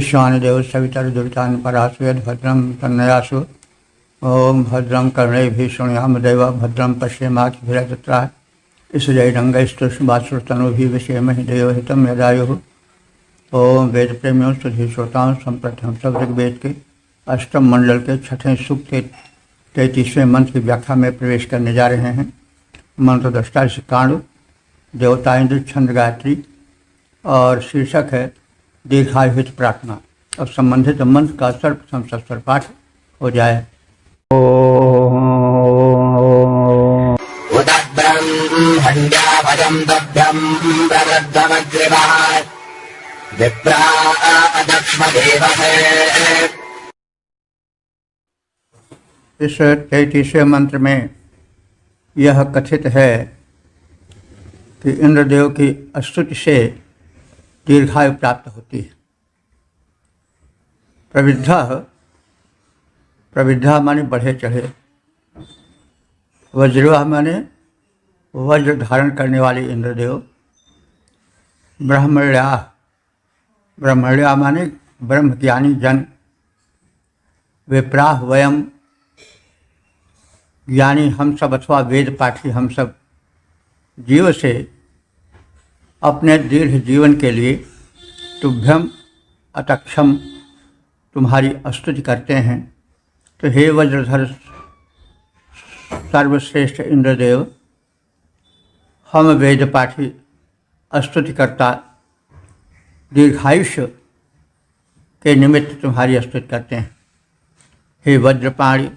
ईशान देव सवितर दुरितान परासुयद भद्रम तन्नयासु। ओम भद्रम कर्णैभिः शृणुयाम देवा भद्रम पश्येमाक्षभिर्यजत्राः। इसजयरंगैस्तुष्टुवासुतनुभिः विषेमहि देवहितं यदायुः। ओम वेद प्रेमियों सुधी श्रोताओं, संप्रति हम सब ऋग्वेद के अष्टम मंडल के छठें सूक्त के 33वें मंत्र की व्याख्या में प्रवेश करने जा रहे हैं। मंत्र दृष्टा कांड देवता इंद्र छंद गायत्री और शीर्षक है दीर्घायु हित प्रार्थना। अब संबंधित मंत्र का सर्वप्रथम सस्वर पाठ हो जाए। इस 33वें मंत्र में यह कथित है कि इंद्रदेव की स्तुति से दीर्घायु प्राप्त होती है। प्रविद्धा माने बढ़े चढ़े, वज्रवाह माने वज्र धारण करने वाले इंद्रदेव, ब्रह्मण्या माने ब्रह्मज्ञानी जन, विप्राह वयम ज्ञानी हम सब अथवा वेद पाठी हम सब जीव से अपने दीर्घ जीवन के लिए तुभ्यम अतक्षम तुम्हारी स्तुति करते हैं। तो हे वज्रधर सर्वश्रेष्ठ इंद्रदेव, हम वेद पाठी स्तुति करता दीर्घायुष्य के निमित्त तुम्हारी स्तुति करते हैं। हे वज्रपाणी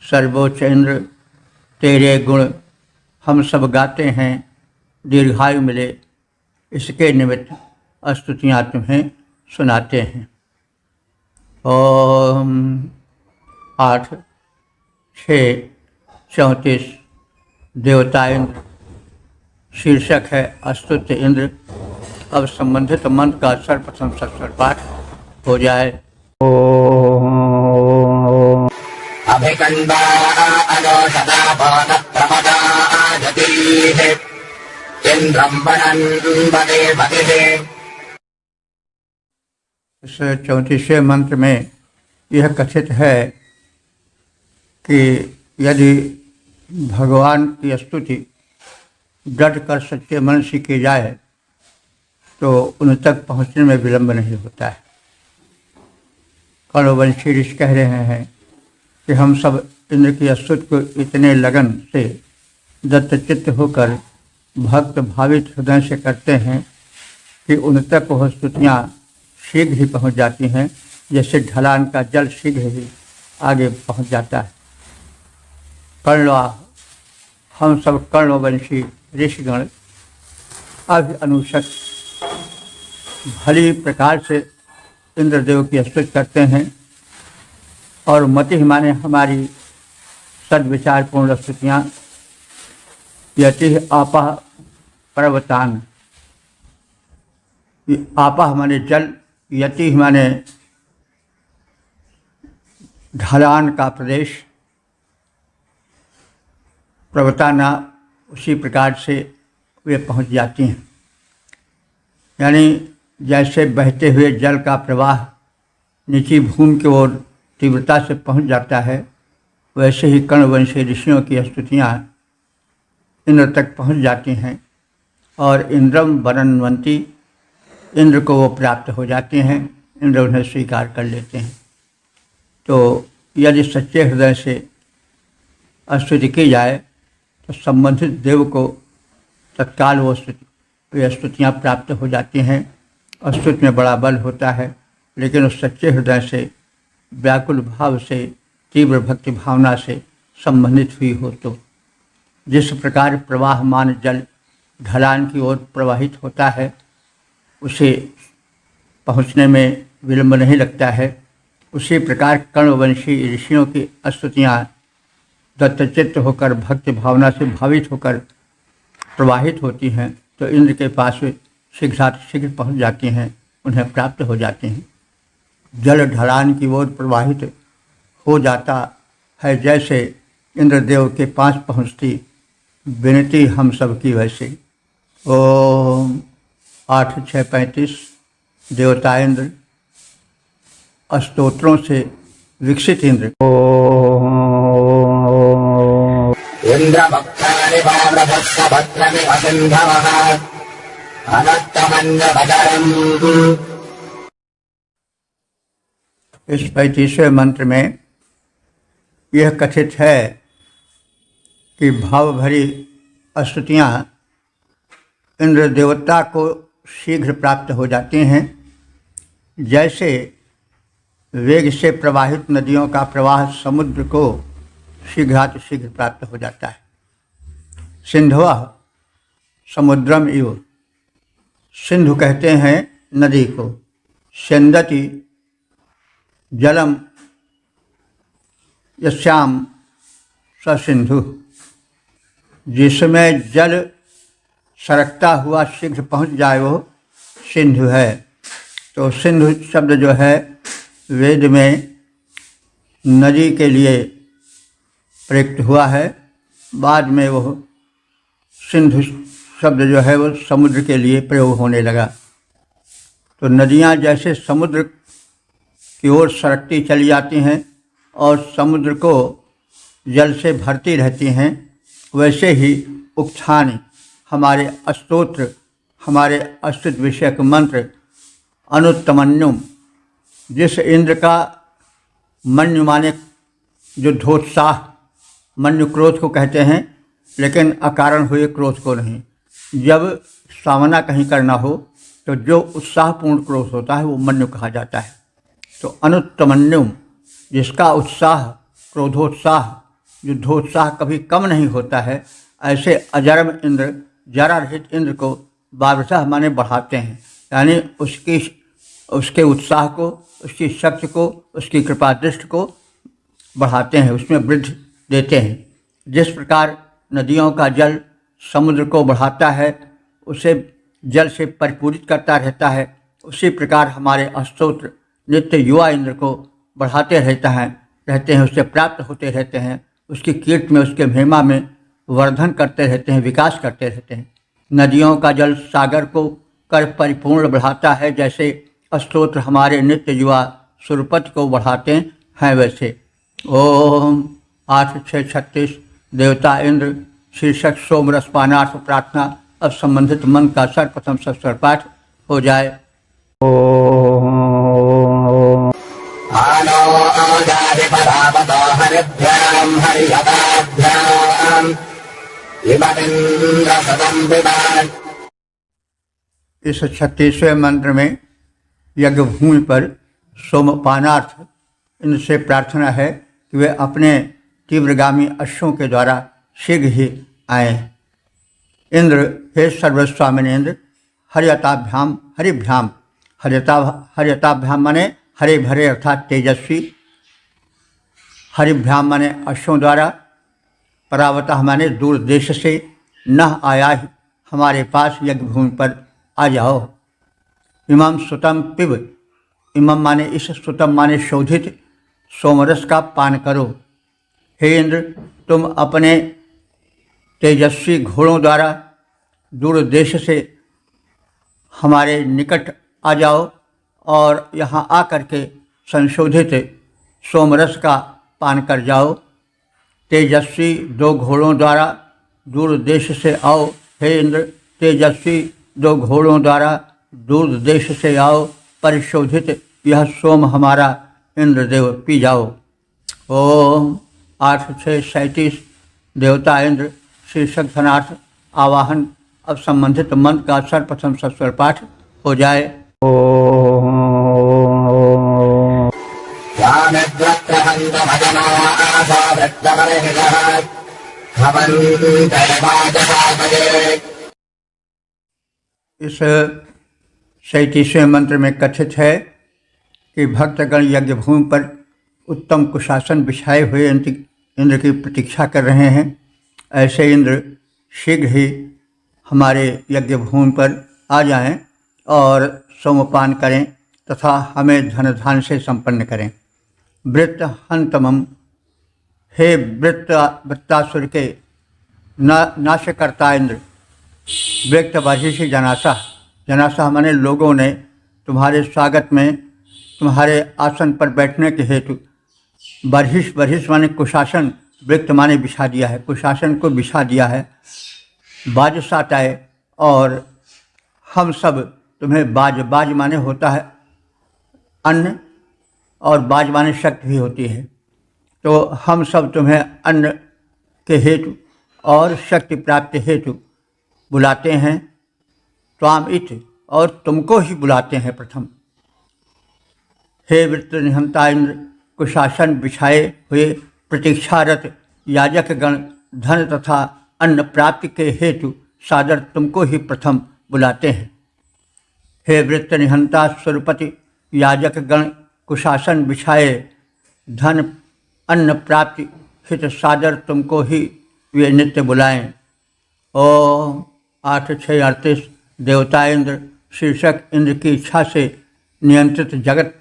सर्वोच्च इंद्र, तेरे गुण हम सब गाते हैं, दीर्घायु मिले इसके निमित्त स्तुतियाँ तुम्हें सुनाते हैं। ओम 8-6-34 देवता इंद्र, शीर्षक है स्तुत्य इंद्र। अब संबंधित मंत्र का सर्वप्रथम सस्वर पाठ हो जाए। इस 34वें मंत्र में यह कथित है कि यदि भगवान की स्तुति डट कर सच्चे मन से की जाए तो उन तक पहुँचने में विलंब नहीं होता है। कण्ववंशी ऋषि कह रहे हैं कि हम सब इंद्र की स्तुति को इतने लगन से दत्तचित्त होकर भक्त भावित हृदय से करते हैं कि उन तक वह स्तुतियाँ शीघ्र ही पहुँच जाती हैं, जैसे ढलान का जल शीघ्र ही आगे पहुँच जाता है। हम सब कर्णवंशी ऋषिगण अभि अनुशत भली प्रकार से इंद्रदेव की स्तुति करते हैं और मति माने हमारी सद्विचारपूर्ण स्तुतियाँ यति आपा पर्वतान, आपा माने जल, यति माने ढलान का प्रदेश, पर्वताना उसी प्रकार से वे पहुंच जाती हैं। यानी जैसे बहते हुए जल का प्रवाह नीची भूमि की ओर तीव्रता से पहुंच जाता है, वैसे ही कण्ववंशी ऋषियों की स्तुतियाँ इंद्र तक पहुंच जाती हैं और इंद्रम वरन्वंती, इंद्र को वो प्राप्त हो जाते हैं, इंद्र उन्हें स्वीकार कर लेते हैं। तो यदि सच्चे हृदय से स्तुति की जाए तो संबंधित देव को तत्काल वो स्तुतियाँ प्राप्त हो जाती हैं। स्तुति में बड़ा बल होता है, लेकिन उस सच्चे हृदय से व्याकुल भाव से तीव्र भक्ति भावना से संबंधित हुई हो। तो जिस प्रकार प्रवाहमान जल ढलान की ओर प्रवाहित होता है, उसे पहुँचने में विलंब नहीं लगता है, उसी प्रकार कण्ववंशी ऋषियों की स्तुतियाँ दत्तचित्त होकर भक्ति भावना से भावित होकर प्रवाहित होती हैं, तो इंद्र के पास शीघ्र पहुँच जाती हैं, उन्हें प्राप्त हो जाते हैं। जल ढलान की ओर प्रवाहित हो जाता है, जैसे इंद्रदेव के पास पहुँचती विनती हम सब की वैसे। ओम 8-6-35 देवता इंद्र, स्तोत्रों से विकसित इंद्र इस 35वें मंत्र में यह कथित है कि भाव भरी स्तुतियाँ इंद्र देवता को शीघ्र प्राप्त हो जाती हैं, जैसे वेग से प्रवाहित नदियों का प्रवाह समुद्र को शीघ्रातिशीघ्र प्राप्त हो जाता है। सिंधुआ समुद्रम इव, सिंधु कहते हैं नदी को। सेंदति जलम यस्याम स सिंधु, जिसमें जल सरकता हुआ शीघ्र पहुंच जाए वो सिंधु है। तो सिंधु शब्द जो है वेद में नदी के लिए प्रयुक्त हुआ है, बाद में वो सिंधु शब्द जो है वो समुद्र के लिए प्रयोग होने लगा। तो नदियाँ जैसे समुद्र की ओर सरकती चली जाती हैं और समुद्र को जल से भरती रहती हैं, वैसे ही उक्थानि हमारे स्तोत्र, हमारे अस्तित्व विषयक मंत्र अनुत्तमन्युम, जिस इंद्र का मन्यु माने युद्धोत्साह, मन्यु क्रोध को कहते हैं लेकिन अकारण हुए क्रोध को नहीं। जब सामना कहीं करना हो तो जो उत्साहपूर्ण क्रोध होता है वो मन्यु कहा जाता है। तो अनुत्तमन्युम, जिसका उत्साह, क्रोधोत्साह, युद्धोत्साह कभी कम नहीं होता है, ऐसे अजरम इंद्र, जरा रहित इंद्र को बारशः माने बढ़ाते हैं, यानी उसके उत्साह को, उसकी शक्ति को, उसकी कृपा दृष्टि को बढ़ाते हैं, उसमें वृद्धि देते हैं। जिस प्रकार नदियों का जल समुद्र को बढ़ाता है, उसे जल से परिपूरित करता रहता है, उसी प्रकार हमारे स्तोत्र नित्य युवा इंद्र को बढ़ाते रहते हैं, उससे प्राप्त होते रहते हैं, उसकी कीर्ति में, उसके महिमा में वर्धन करते रहते हैं, विकास करते रहते हैं। नदियों का जल सागर को कर परिपूर्ण बढ़ाता है, जैसे स्तोत्र हमारे नित्य युवा सुरपति को बढ़ाते हैं वैसे। ओम 8-6-36 देवता इंद्र शीर्षक सोमरस पानार्थ प्रार्थना। अब संबंधित मंत्र का सर्वप्रथम सस्वर पाठ हो जाए। इस 36वें मंत्र में यज्ञ भूमि पर सोमपानार्थ इंद्र से प्रार्थना है कि वे अपने तीव्रगामी अश्वों के द्वारा शीघ्र ही आए। इंद्र, हे सर्वस्वामिन इंद्र, हरियताभ्याम हरिभ्याम, हरियताभ्याम माने हरे भरे अर्थात तेजस्वी, हरिभ्याम माने अश्वों द्वारा, परावतः माने दूर देश से, न आया हमारे पास यज्ञ भूमि पर आ जाओ। इमम सुतम पिब, इमम माने इस, सुतम माने शोधित सोमरस का पान करो। हे इंद्र, तुम अपने तेजस्वी घोड़ों द्वारा दूर देश से हमारे निकट आ जाओ और यहाँ आकर के संशोधित सोमरस का पान कर जाओ। तेजस्वी 2 घोड़ों द्वारा दूर देश से आओ। हे इंद्र, तेजस्वी 2 घोड़ों द्वारा दूर देश से आओ, परिशोधित यह सोम हमारा इंद्रदेव पी जाओ। ओम 8-6-37 देवता इंद्र शीर्षक धनार्थ आवाहन। अब संबंधित मंत्र का सर्वप्रथम सस्वर पाठ हो जाए। इस 37वें मंत्र में कथित है कि भक्तगण यज्ञ भूमि पर उत्तम कुशासन बिछाए हुए इंद्र की प्रतीक्षा कर रहे हैं। ऐसे इंद्र शीघ्र ही हमारे यज्ञ भूमि पर आ जाएं और सोमपान करें तथा हमें धन धान से संपन्न करें। वृत्त हंतमम, हे वृत्तासुर के नाशकर्ता इंद्र, व्यक्त वर्षी जनासा, जनासा माने लोगों ने तुम्हारे स्वागत में तुम्हारे आसन पर बैठने के हेतु बरहिस, बरहिस माने कुशासन, वृत्त माने बिछा दिया है, कुशासन को बिछा दिया है। बाजसाताए, और हम सब तुम्हें बाज, बाज माने होता है अन्न, और बाज माने शक्ति भी होती है। तो हम सब तुम्हें अन्न के हेतु और शक्ति प्राप्ति हेतु बुलाते हैं। त्वाम इत, और तुमको ही बुलाते हैं प्रथम। हे वृत्त निहंता इंद्र, कुशासन बिछाए हुए प्रतीक्षारत याजक गण धन तथा अन्न प्राप्ति के हेतु सादर तुमको ही प्रथम बुलाते हैं। हे वृत्त निहंता स्वरूपति, याजक गण कुशासन बिछाए धन अन्न प्राप्ति हित सादर तुमको ही वे नित्य बुलाएं। ओम 8-6-38। देवता इंद्र शीर्षक इंद्र की इच्छा से नियंत्रित जगत।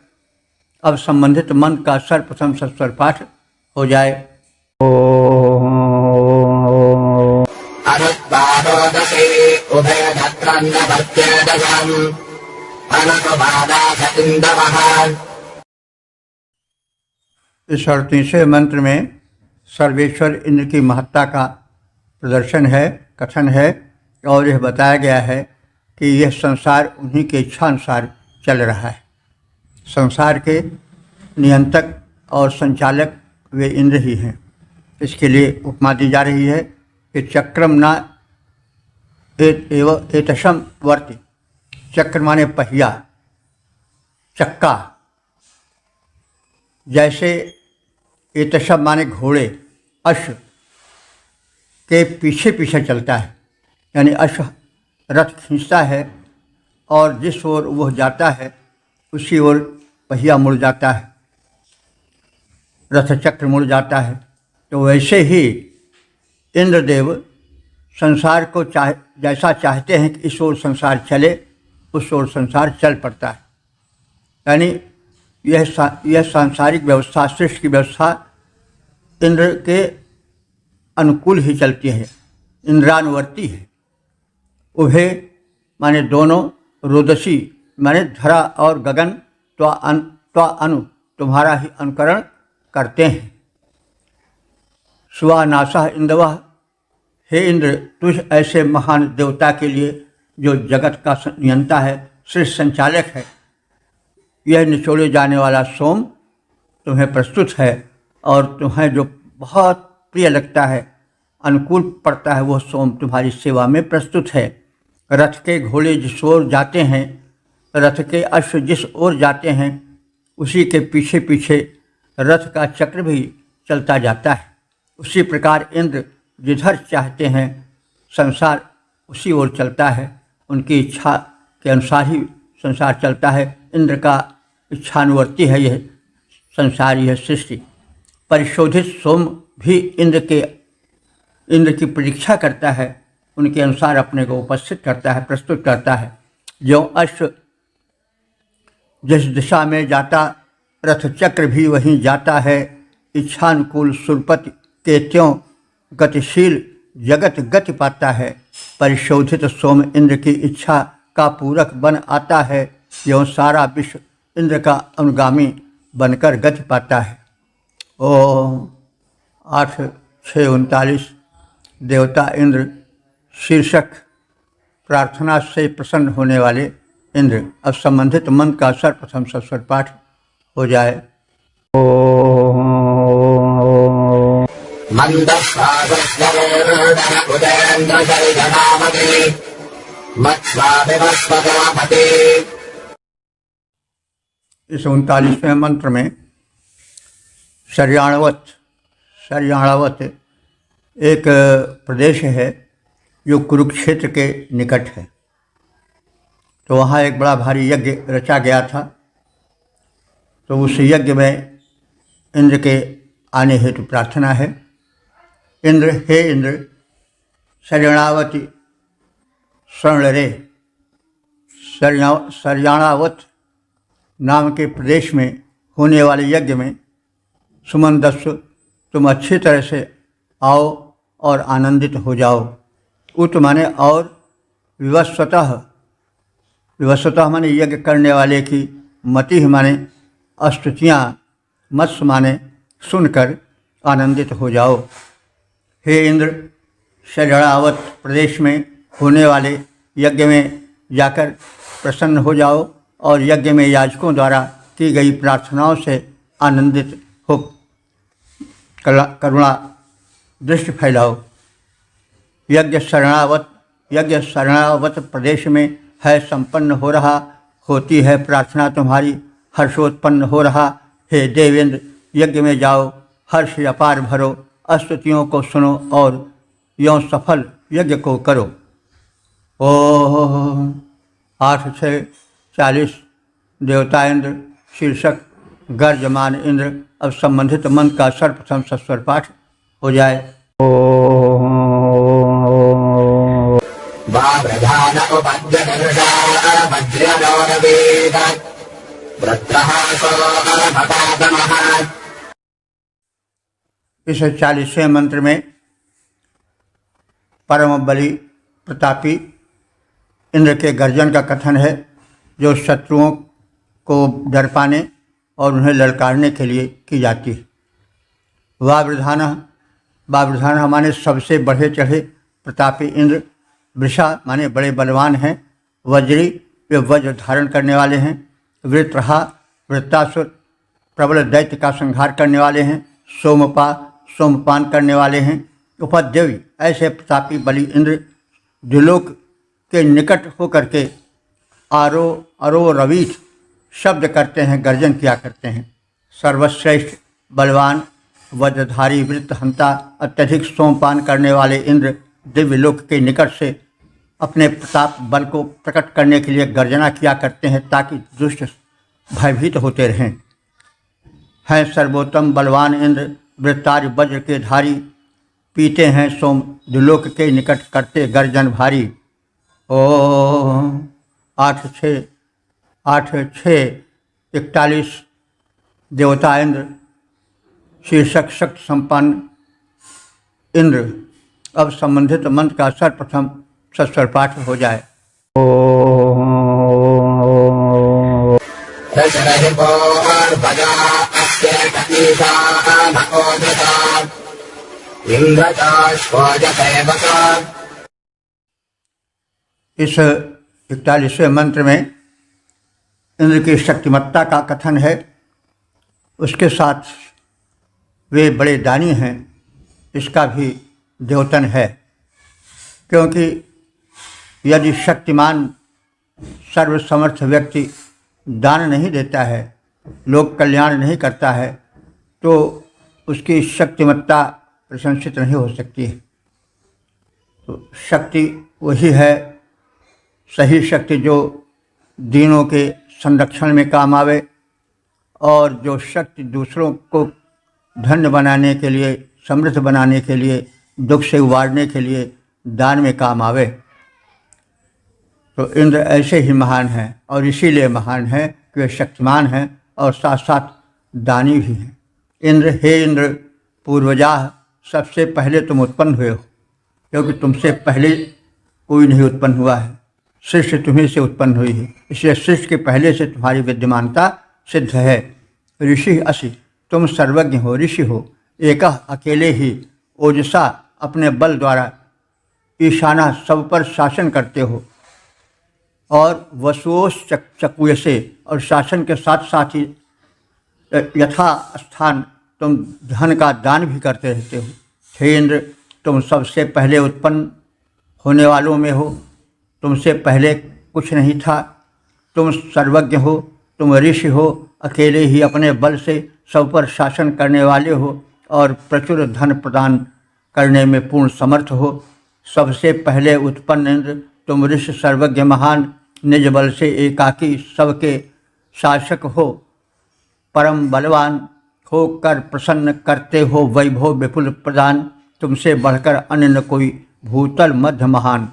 अब संबंधित मंत्र का सर्वप्रथम सस्वर पाठ हो जाए। इस 38वें मंत्र में सर्वेश्वर इंद्र की महत्ता का प्रदर्शन है, कथन है, और यह बताया गया है कि यह संसार उन्हीं के इच्छा अनुसार चल रहा है। संसार के नियंत्रक और संचालक वे इंद्र ही हैं। इसके लिए उपमा दी जा रही है कि चक्रम न एतशम वर्ति। चक्र माने पहिया, चक्का। जैसे एतशम माने घोड़े अश्व के पीछे पीछे चलता है, यानी अश्व रथ खींचता है और जिस ओर वह जाता है उसी ओर पहिया मुड़ जाता है, रथ चक्र मुड़ जाता है। तो वैसे ही इंद्रदेव संसार को जैसा चाहते हैं कि इस ओर संसार चले, उस ओर संसार चल पड़ता है। यानी यह सांसारिक व्यवस्था, सृष्टि की व्यवस्था इंद्र के अनुकूल ही चलती है, इंद्रानुवर्ती है। उभे माने दोनों, रोदसी माने धरा और गगन, त्वा अनु तुम्हारा ही अनुकरण करते हैं। सुवानासः इंद्रवः, हे इंद्र तुझ ऐसे महान देवता के लिए जो जगत का नियंता है, श्रेष्ठ संचालक है, यह निचोड़े जाने वाला सोम तुम्हें प्रस्तुत है और तुम्हें जो बहुत प्रिय लगता है, अनुकूल पड़ता है, वह सोम तुम्हारी सेवा में प्रस्तुत है। रथ के घोड़े जिस ओर जाते हैं, रथ के अश्व जिस ओर जाते हैं, उसी के पीछे पीछे रथ का चक्र भी चलता जाता है। उसी प्रकार इंद्र जिधर चाहते हैं संसार उसी ओर चलता है। उनकी इच्छा के अनुसार ही संसार चलता है। इंद्र का इच्छानुवर्ती है यह संसार, यह सृष्टि। परिशोधित सोम भी इंद्र की प्रतीक्षा करता है, उनके अनुसार अपने को उपस्थित करता है, प्रस्तुत करता है। जो अश्व जिस दिशा में जाता, रथ चक्र भी वहीं जाता है। इच्छानुकूल सुरपति के त्यों गतिशील जगत गति पाता है। परिशोधित सोम इंद्र की इच्छा का पूरक बन आता है, जो सारा विश्व इंद्र का अनुगामी बनकर गति पाता है। ओम 8-6-39। देवता इंद्र शीर्षक प्रार्थना से प्रसन्न होने वाले इंद्र। अब संबंधित मंत्र का सर्वप्रथम सस्वर पाठ हो जाए। इस 39वें मंत्र में शर्याणवत एक प्रदेश है जो कुरुक्षेत्र के निकट है। तो वहाँ एक बड़ा भारी यज्ञ रचा गया था। तो उस यज्ञ में इंद्र के आने हेतु प्रार्थना है। इंद्र, हे इंद्र, शर्याणावती शरण रे। शर्याणावत नाम के प्रदेश में होने वाले यज्ञ में सुमंदस्व तुम अच्छी तरह से आओ और आनंदित हो जाओ। उत माने और, विवस्वतः माने यज्ञ करने वाले की, मति माने स्तुतियाँ मत माने सुनकर आनंदित हो जाओ। हे इंद्र, शरणावत प्रदेश में होने वाले यज्ञ में जाकर प्रसन्न हो जाओ और यज्ञ में याजकों द्वारा की गई प्रार्थनाओं से आनंदित हो करुणा दृष्टि फैलाओ। यज्ञ शरणावत प्रदेश में है संपन्न हो रहा, होती है प्रार्थना तुम्हारी, हर्षोत्पन्न हो रहा। हे देवेंद्र, यज्ञ में जाओ, हर्ष अपार भरो, स्तुतियों को सुनो और यों सफल यज्ञ को करो। ओम 8:6:40 देवता इंद्र शीर्षक गर्जमान इंद्र। अब संबंधित मंत्र का सर्वप्रथम सस्वर पाठ हो जाए। इस 40वें मंत्र में परम बली प्रतापी इंद्र के गर्जन का कथन है, जो शत्रुओं को डर पाने और उन्हें ललकारने के लिए की जाती है। वावृधान माने सबसे बढ़े चढ़े प्रतापी इंद्र। वृषा माने बड़े बलवान हैं। वज्री, वे वज्र धारण करने वाले हैं। वृत्रहा, वृत्तासुर प्रबल दैत्य का संहार करने वाले हैं। सोमपा, सोमपान करने वाले हैं। उपद्रवी, ऐसे प्रतापी बली इंद्र द्युलोक के निकट होकर के अरो रवीठ शब्द करते हैं, गर्जन किया करते हैं। सर्वश्रेष्ठ बलवान वज्रधारी वृत्तहंता अत्यधिक सोमपान करने वाले इंद्र दिव्यलोक के निकट से अपने प्रताप बल को प्रकट करने के लिए गर्जना किया करते हैं, ताकि दुष्ट भयभीत होते रहें। हैं सर्वोत्तम बलवान इंद्र वृत्तार वज्र के धारी, पीते हैं सोम द्युलोक के निकट करते गर्जन भारी। ओम 8:6:41 देवता इंद्र शीर्षक शक्ति संपन्न इंद्र। अब संबंधित मंत्र का सर्वप्रथम सस्वर पाठ हो जाए। इस 41वें मंत्र में इंद्र की शक्तिमत्ता का कथन है। उसके साथ वे बड़े दानी हैं, इसका भी द्योतन है। क्योंकि यदि शक्तिमान सर्वसमर्थ व्यक्ति दान नहीं देता है, लोक कल्याण नहीं करता है, तो उसकी शक्तिमत्ता प्रशंसित नहीं हो सकती है। तो शक्ति वही है, सही शक्ति जो दीनों के संरक्षण में काम आवे और जो शक्ति दूसरों को धन्य बनाने के लिए, समृद्ध बनाने के लिए, दुख से उबारने के लिए दान में काम आवे। तो इंद्र ऐसे ही महान हैं और इसीलिए महान हैं कि वे शक्तिमान हैं और साथ साथ दानी भी हैं। इंद्र, हे इंद्र, पूर्वजा, सबसे पहले तुम उत्पन्न हुए हो, क्योंकि तुमसे पहले कोई नहीं उत्पन्न हुआ है। सृष्टि तुम्हीं से उत्पन्न हुई है, इसलिए सृष्टि के पहले से तुम्हारी विद्यमानता सिद्ध है। ऋषि असि, तुम सर्वज्ञ हो, ऋषि हो। एक अकेले ही ओजसा अपने बल द्वारा ईशाना सब पर शासन करते हो और वसुओस चकुयसे, और शासन के साथ साथ ही यथा स्थान तुम धन का दान भी करते रहते हो। हे इंद्र, तुम सबसे पहले उत्पन्न होने वालों में हो, तुमसे पहले कुछ नहीं था। तुम सर्वज्ञ हो, तुम ऋषि हो, अकेले ही अपने बल से सब पर शासन करने वाले हो और प्रचुर धन प्रदान करने में पूर्ण समर्थ हो। सबसे पहले उत्पन्न इंद्र, तुम ऋषि सर्वज्ञ महान, निज बल से एकाकी सबके शासक हो, परम बलवान होकर प्रसन्न करते हो वैभव विपुल प्रदान। तुमसे बढ़कर अन्य न कोई भूतल मध्य महान।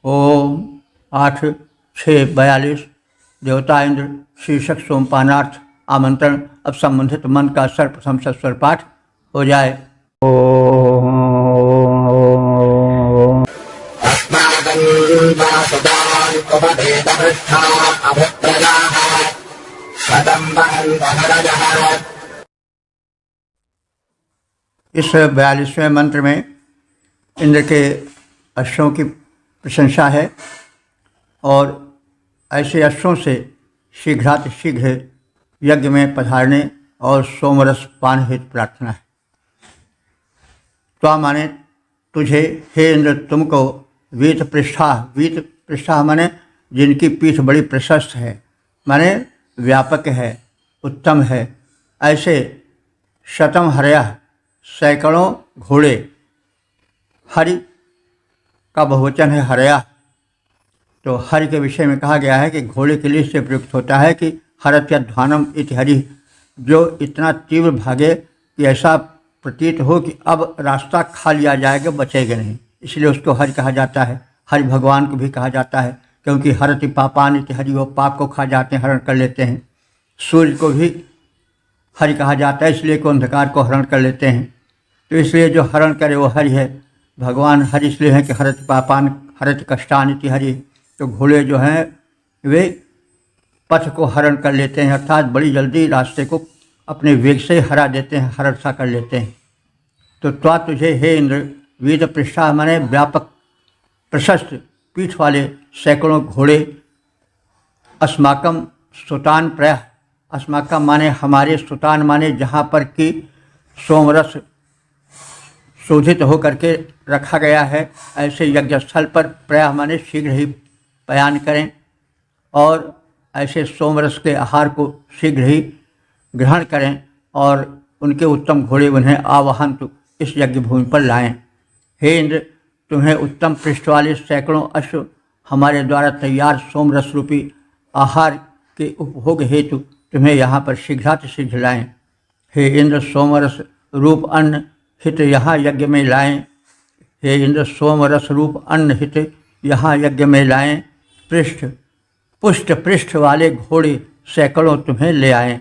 ओम 8:6:42 देवता इंद्र शीर्षक सोमपानार्थ आमंत्रण। अब संबंधित मंत्र का सर्वप्रथम सस्वर पाठ हो जाए। शतं इस 42वें मंत्र में इंद्र के अश्वों की प्रशंसा है और ऐसे अश्वों से शीघ्रातिशीघ्र यज्ञ में पधारने और सोमरस पान हेतु प्रार्थना है। त्वा माने तुझे, हे इंद्र तुमको, वीत पृष्ठा माने जिनकी पीठ बड़ी प्रशस्त है, माने व्यापक है, उत्तम है, ऐसे शतम हरया सैकड़ों घोड़े, हरि का बहुवचन है हरया, तो हरि के विषय में कहा गया है कि घोड़े के लिए इससे प्रयुक्त होता है कि हरत्यध्वानम इति हरि, जो इतना तीव्र भागे कि ऐसा प्रतीत हो कि अब रास्ता खा लिया जाएगा, बचेगा नहीं, इसलिए उसको हरि कहा जाता है। हरि भगवान को भी कहा जाता है क्योंकि हरति पापान इति हरि, वो पाप को खा जाते हैं, हरण कर लेते हैं। सूर्य को भी हरि कहा जाता है इसलिए कि अंधकार को हरण कर लेते हैं, तो इसलिए जो हरण करे वो हरि है। भगवान हरि इसलिए हैं कि हरति पापान हरति कष्टान इति हरि, तो घोड़े जो हैं वे पथ को हरण कर लेते हैं, अर्थात बड़ी जल्दी रास्ते को अपने वेग से हरा देते हैं, हरण सा कर लेते हैं। तो त्वा तुझे, हे इंद्र, वीत पृष्ठा माने व्यापक प्रशस्त पीठ वाले सैकड़ों घोड़े, अस्माकम सुतान प्रयः, अस्माकम माने हमारे, सुतान माने जहाँ पर कि सोमरस शोधित होकर के रखा गया है, ऐसे यज्ञ स्थल पर प्रयः माने शीघ्र ही पयान करें और ऐसे सोमरस के आहार को शीघ्र ही ग्रहण करें और उनके उत्तम घोड़े उन्हें आवाहन तो इस यज्ञ भूमि पर लाएं। हे इंद्र, तुम्हें उत्तम पृष्ठ वाले सैकड़ों अश्व हमारे द्वारा तैयार सोमरस रूपी आहार के उपभोग हेतु तुम्हें यहाँ पर शीघ्रातिशीघ्र लाएं। हे इंद्र, सोमरस रूप अन्न हित यहाँ यज्ञ में लाएं। हे इंद्र, सोमरस रूप अन्न हित यहाँ यज्ञ में लाएं। पुष्ट पृष्ठ वाले घोड़े सैकड़ों तुम्हें ले आएं।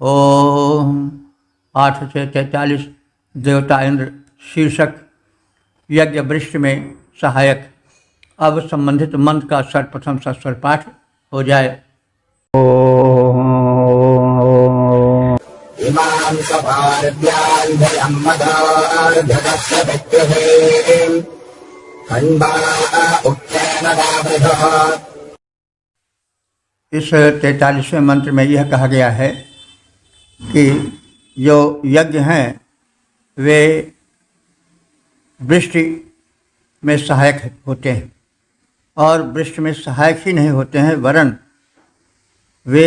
ओम 8:43 देवता इंद्र शीर्षक यज्ञ वृक्ष में सहायक। अब संबंधित मंत्र का सर्वप्रथम सस्वर पाठ हो जाए। इस 43वें मंत्र में यह कहा गया है कि जो यज्ञ हैं वे वृष्टि में सहायक होते हैं और वृष्टि में सहायक ही नहीं होते हैं वरन वे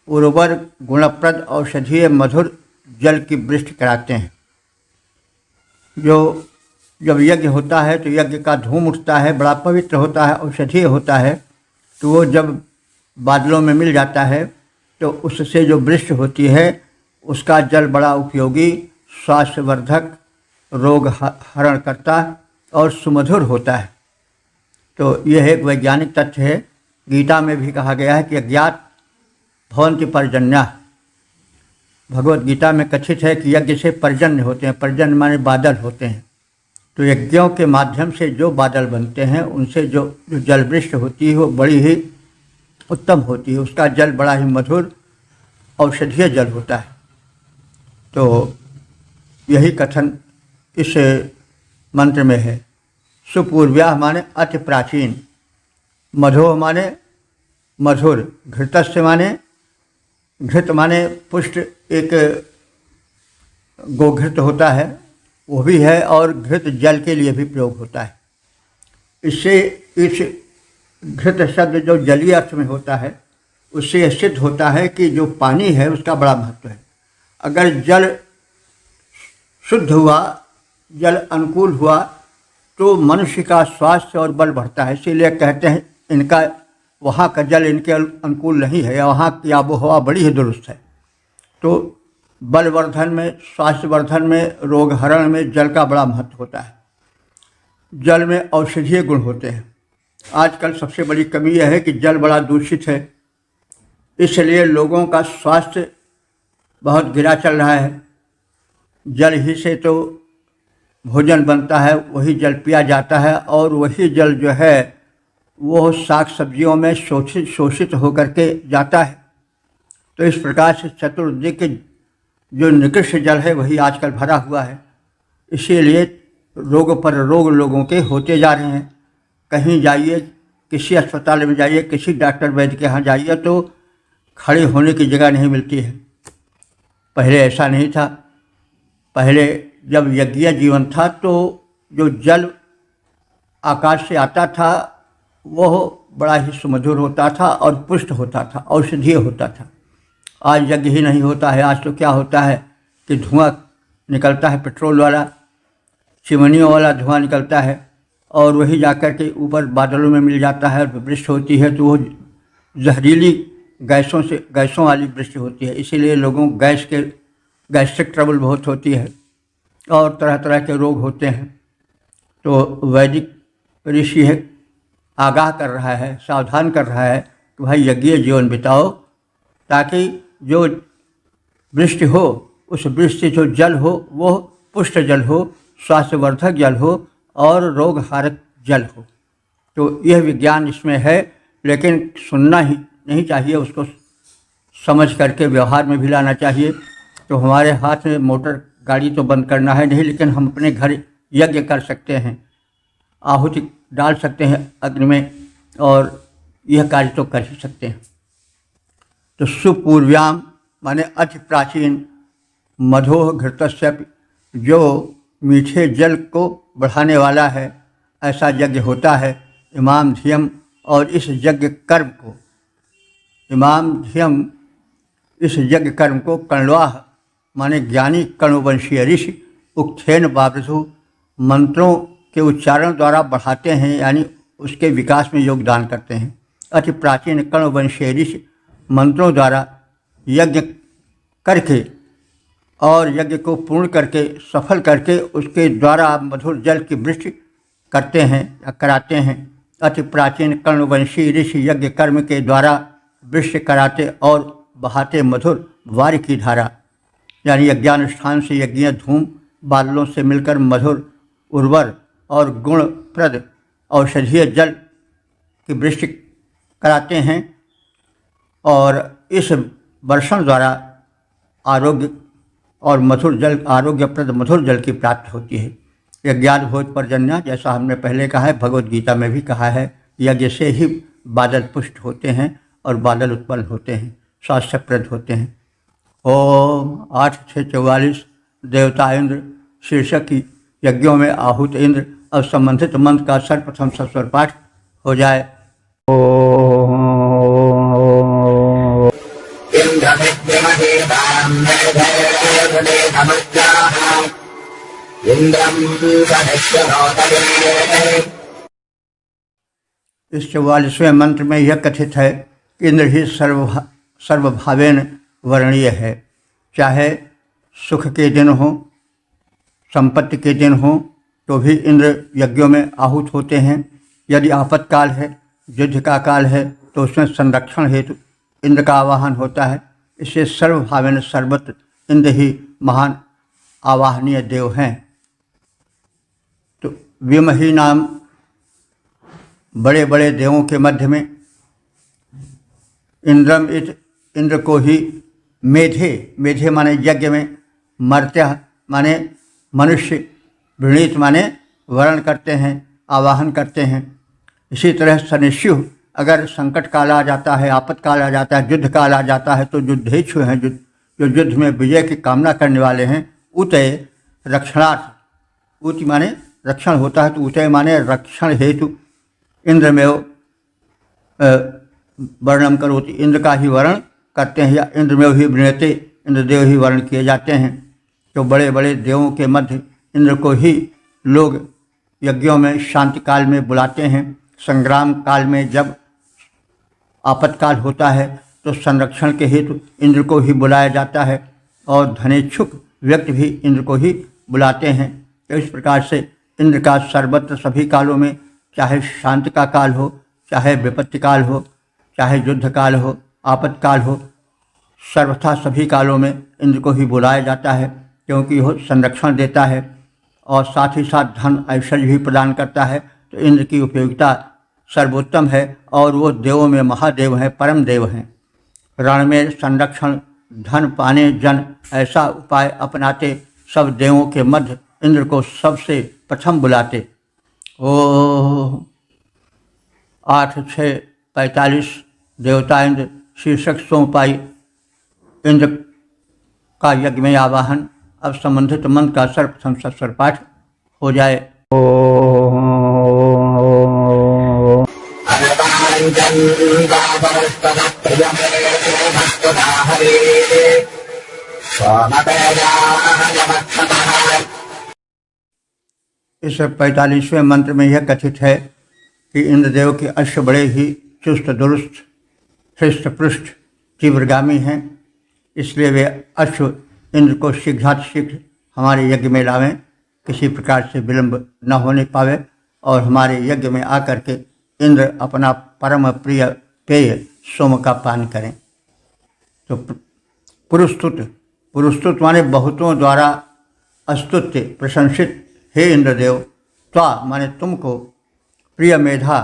उर्वर गुणप्रद औषधीय मधुर जल की वृष्टि कराते हैं। जो जब यज्ञ होता है तो यज्ञ का धूम उठता है, बड़ा पवित्र होता है, औषधीय होता है, तो वो जब बादलों में मिल जाता है तो उससे जो वृष्टि होती है उसका जल बड़ा उपयोगी, स्वास्थ्यवर्धक, रोग हरण करता और सुमधुर होता है। तो यह एक वैज्ञानिक तथ्य है। गीता में भी कहा गया है कि अज्ञात भवन्ति पर्जन्या, भगवत गीता में कथित है कि यज्ञ से पर्जन्य होते हैं। पर्जन्य माने बादल होते हैं। तो यज्ञों के माध्यम से जो बादल बनते हैं उनसे जो जल वृष्टि होती है वो बड़ी ही उत्तम होती है, उसका जल बड़ा ही मधुर औषधीय जल होता है। तो यही कथन इस मंत्र में है। सुपूर्व्या माने अति प्राचीन, मधो माने मधुर, घृतस्य माने, घृत माने पुष्ट, एक गोघृत होता है वो भी है और घृत जल के लिए भी प्रयोग होता है। इससे इस घृत शब्द जो जलीय अर्थ में होता है उससे यह सिद्ध होता है कि जो पानी है उसका बड़ा महत्व है। अगर जल शुद्ध हुआ, जल अनुकूल हुआ तो मनुष्य का स्वास्थ्य और बल बढ़ता है। इसीलिए कहते हैं इनका वहाँ का जल इनके अनुकूल नहीं है, वहाँ की आबोहवा बड़ी ही दुरुस्त है। तो बलवर्धन में, स्वास्थ्यवर्धन में, रोग हरण में जल का बड़ा महत्व होता है। जल में औषधीय गुण होते हैं। आजकल सबसे बड़ी कमी यह है कि जल बड़ा दूषित है, इसलिए लोगों का स्वास्थ्य बहुत गिरा चल रहा है। जल ही से तो भोजन बनता है, वही जल पिया जाता है और वही जल जो है वो साग सब्जियों में शोषित होकर के जाता है। तो इस प्रकार से चतुर्वेद के जो निकृष्ट जल है वही आजकल भरा हुआ है। इसीलिए रोग पर रोग लोगों के होते जा रहे हैं। कहीं जाइए, किसी अस्पताल में जाइए, किसी डॉक्टर वैद्य के यहाँ जाइए तो खड़े होने की जगह नहीं मिलती है। पहले ऐसा नहीं था। पहले जब यज्ञीय जीवन था तो जो जल आकाश से आता था वह बड़ा ही सुमधुर होता था और पुष्ट होता था, औषधीय होता था। आज यज्ञ ही नहीं होता है। आज तो क्या होता है कि धुआं निकलता है, पेट्रोल वाला, चिमनियों वाला धुआं निकलता है और वही जाकर के ऊपर बादलों में मिल जाता है और वृष्टि होती है तो वो जहरीली गैसों वाली वृष्टि होती है। इसीलिए लोगों गैस्ट्रिक ट्रबल बहुत होती है और तरह तरह के रोग होते हैं। तो वैदिक ऋषि है आगाह कर रहा है, सावधान कर रहा है कि भाई यज्ञीय जीवन बिताओ, ताकि जो वृष्टि हो, उस वृष्टि जो जल हो वो पुष्ट जल हो, स्वास्थ्यवर्धक जल हो और रोग हारक जल हो। तो यह विज्ञान इसमें है, लेकिन सुनना ही नहीं चाहिए, उसको समझ करके व्यवहार में भी लाना चाहिए। तो हमारे हाथ में मोटर गाड़ी तो बंद करना है नहीं, लेकिन हम अपने घर यज्ञ कर सकते हैं, आहुति डाल सकते हैं अग्नि में और यह कार्य तो कर ही सकते हैं। तो सुपूर्व्याम माने अति प्राचीन मधोह घृतस्य, जो मीठे जल को बढ़ाने वाला है, ऐसा यज्ञ होता है। इमाम धियम, और इस यज्ञ कर्म को, इमाम धियम इस यज्ञ कर्म को कण्वाह माने ज्ञानी कण्ववंशीय ऋषि उक्थेन बावृधु मंत्रों के उच्चारण द्वारा बढ़ाते हैं, यानी उसके विकास में योगदान करते हैं। अति प्राचीन कण्ववंशीय ऋषि मंत्रों द्वारा यज्ञ करके और यज्ञ को पूर्ण करके सफल करके उसके द्वारा मधुर जल की वृष्टि करते हैं या कराते हैं। अति प्राचीन कण्ववंशी ऋषि यज्ञ कर्म के द्वारा वृष्टि कराते और बहाते मधुर वार की धारा, यानी यज्ञानुष्ठान से यज्ञीय धूम बादलों से मिलकर मधुर उर्वर और गुणप्रद औषधीय जल की वृष्टि कराते हैं और इस वर्षण द्वारा आरोग्य और मधुर जल, आरोग्यप्रद मधुर जल की प्राप्ति होती है। यज्ञाद भोज पर्जन्य, जैसा हमने पहले कहा है, भगवद गीता में भी कहा है, यज्ञ से ही बादल पुष्ट होते हैं और बादल उत्पन्न होते हैं, स्वास्थ्यप्रद होते हैं। ओम 8:44 देवता इंद्र शीर्षक की यज्ञों में आहूत इंद्र। अब संबंधित मंत्र का सर्वप्रथम सस्वर पाठ हो जाए। इस 44वें मंत्र में यह कथित है कि इंद्र ही सर्वभावेन वर्णीय है। चाहे सुख के दिन हो, संपत्ति के दिन हो, तो भी इंद्र यज्ञों में आहूत होते हैं। यदि आपातकाल है, युद्ध का काल है, तो उसमें संरक्षण हेतु इंद्र का आवाहन होता है। इससे सर्वभावेन सर्वत्र इंद्र ही महान आवाहनीय देव हैं। तो विमही नाम बड़े बड़े देवों के मध्य में इंद्रम इंद्र को ही मेधे माने यज्ञ में, मर्त्य माने मनुष्य, वृणीत माने वर्ण करते हैं, आवाहन करते हैं। इसी तरह सनिष्यु, अगर संकट काल आ जाता है, आपत काल आ जाता है, युद्ध काल आ जाता है, तो युद्धेच्छु हैं, जो युद्ध में विजय की कामना करने वाले हैं। उतय रक्षणार्थ, उति माने रक्षण होता है, तो उतय माने रक्षण हेतु इंद्र में वर्णम करोति, इंद्र का ही वर्ण करते हैं, या इंद्र में ही वृणते, इंद्रदेव ही वर्ण किए जाते हैं। तो बड़े बड़े देवों के मध्य इंद्र को ही लोग यज्ञों में शांति काल में बुलाते हैं। संग्राम काल में जब आपातकाल होता है तो संरक्षण के हेतु इंद्र को ही बुलाया जाता है और धनेच्छुक व्यक्ति भी इंद्र को ही बुलाते हैं। तो इस प्रकार से इंद्र का सर्वत्र सभी कालों में, चाहे शांति का काल हो, चाहे विपत्ति काल हो, चाहे युद्ध काल हो, आपातकाल हो, सर्वथा सभी कालों में इंद्र को ही बुलाया जाता है, क्योंकि वह संरक्षण देता है और साथ ही साथ धन ऐश्वर्य भी प्रदान करता है। तो इंद्र की उपयोगिता सर्वोत्तम है और वो देवों में महादेव हैं, परम देव हैं। रण में संरक्षण, धन पाने जन ऐसा उपाय अपनाते, सब देवों के मध्य इंद्र को सबसे प्रथम बुलाते। ओ 8:6:45 देवता इंद्र शीर्षक सोमपाई इंद्र का यज्ञ में आवाहन। अब संबंधित मंत्र का सर्वप्रथम सस्वर पाठ हो जाए। इस 45वें मंत्र में यह कथित है कि इंद्रदेव के अश्व बड़े ही चुस्त दुरुस्त, हृष्ट पृष्ठ, तीव्रगामी हैं, इसलिए वे अश्व इंद्र को शीघ्रातिशीघ्र हमारे यज्ञ में लावें, किसी प्रकार से विलंब न होने पावे और हमारे यज्ञ में आकर के इंद्र अपना परम प्रिय पेय सोम का पान करें। तो पुरुस्तुत माने बहुतों द्वारा अस्तुत्य प्रशंसित, हे इंद्रदेव, त्वा माने तुमको, प्रिय मेधा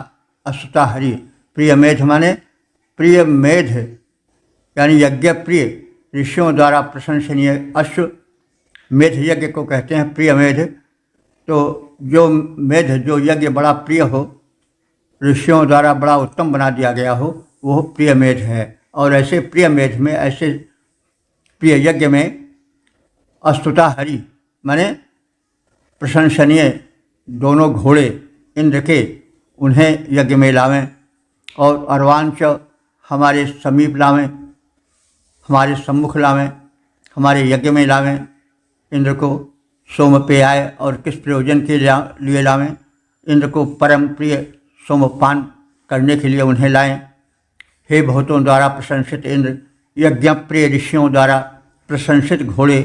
अस्तुता हरि, प्रिय मेध माने प्रिय मेध यानी यज्ञ प्रिय, ऋषियों द्वारा प्रशंसनीय अश्व, मेध यज्ञ को कहते हैं प्रिय मेध। तो जो मेध, जो यज्ञ बड़ा प्रिय हो, ऋषियों द्वारा बड़ा उत्तम बना दिया गया हो, वह प्रिय मेध है। और ऐसे प्रिय मेध में, ऐसे प्रिय यज्ञ में अस्तुता हरि माने प्रशंसनीय दोनों घोड़े इंद्र के, उन्हें यज्ञ में लावें और अर्वांच हमारे समीप लावें, हमारे सम्मुख लावें, हमारे यज्ञ में लावें। इंद्र को सोम पेयाय और किस प्रयोजन के लिए लावें? इंद्र को परम प्रिय सोमपान करने के लिए उन्हें लाएं। हे बहुतों द्वारा प्रशंसित इंद्र, यज्ञ प्रिय ऋषियों द्वारा प्रशंसित घोड़े